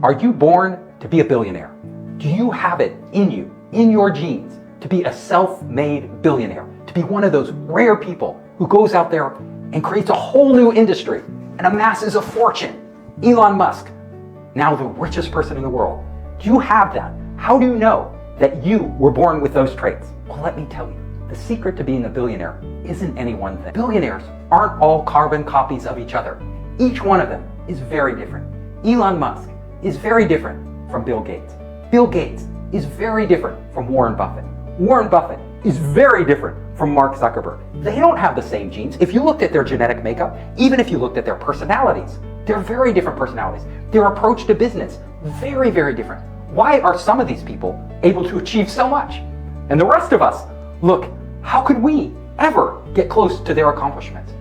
Are you born to be a billionaire? Do you have it in you, in your genes, to be a self-made billionaire? To be one of those rare people who goes out there and creates a whole new industry and amasses a fortune? Elon Musk, now the richest person in the world. Do you have that? How do you know that you were born with those traits? Well, let me tell you, the secret to being a billionaire isn't any one thing. Billionaires aren't all carbon copies of each other. Each one of them is very different. Elon Musk is very different from Bill Gates. Bill Gates is very different from Warren Buffett. Warren Buffett is very different from Mark Zuckerberg. They don't have the same genes. If you looked at their genetic makeup, even if you looked at their personalities, they're very different personalities. Their approach to business, very, very different. Why are some of these people able to achieve so much? And the rest of us, look, how could we ever get close to their accomplishments?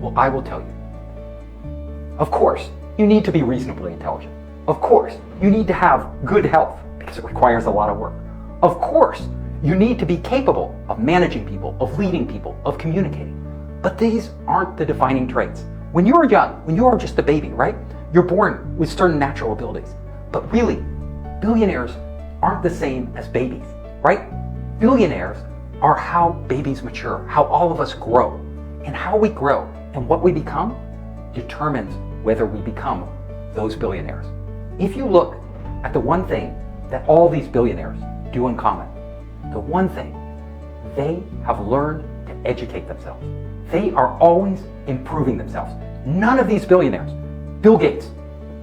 Well, I will tell you. Of course, you need to be reasonably intelligent. Of course, you need to have good health because it requires a lot of work. Of course, you need to be capable of managing people, of leading people, of communicating. But these aren't the defining traits. When you're young, when you're just a baby, right? You're born with certain natural abilities. But really, billionaires aren't the same as babies, right? Billionaires are how babies mature, how all of us grow. And how we grow and what we become determines whether we become those billionaires. If you look at the one thing that all these billionaires do in common, the one thing, they have learned to educate themselves. They are always improving themselves. None of these billionaires, Bill Gates,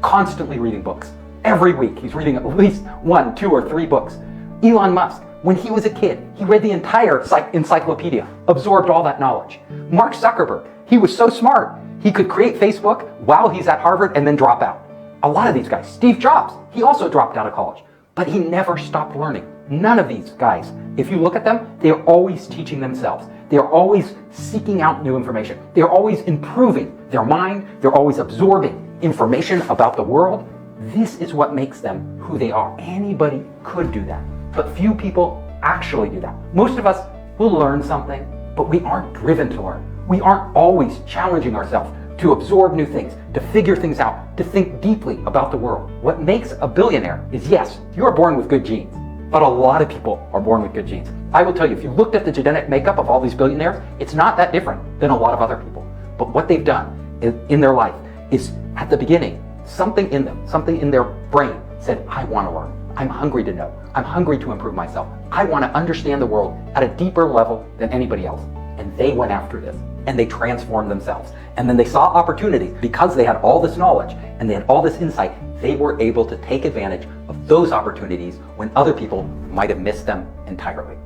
constantly reading books. Every week he's reading at least 1, 2, or 3 books. Elon Musk, when he was a kid, he read the entire encyclopedia, absorbed all that knowledge. Mark Zuckerberg, he was so smart, he could create Facebook while he's at Harvard and then drop out. A lot of these guys, Steve Jobs, he also dropped out of college, but he never stopped learning. None of these guys, if you look at them, they're always teaching themselves. They're always seeking out new information. They're always improving their mind. They're always absorbing information about the world. This is what makes them who they are. Anybody could do that, but few people actually do that. Most of us will learn something, but we aren't driven to learn. We aren't always challenging ourselves to absorb new things, to figure things out, to think deeply about the world. What makes a billionaire is, yes, you're born with good genes, but a lot of people are born with good genes. I will tell you, if you looked at the genetic makeup of all these billionaires, it's not that different than a lot of other people. But what they've done in their life is, at the beginning, something in them, something in their brain said, I want to learn. I'm hungry to know. I'm hungry to improve myself. I want to understand the world at a deeper level than anybody else. And they went after this, and they transformed themselves. And then they saw opportunities because they had all this knowledge and they had all this insight. They were able to take advantage of those opportunities when other people might have missed them entirely.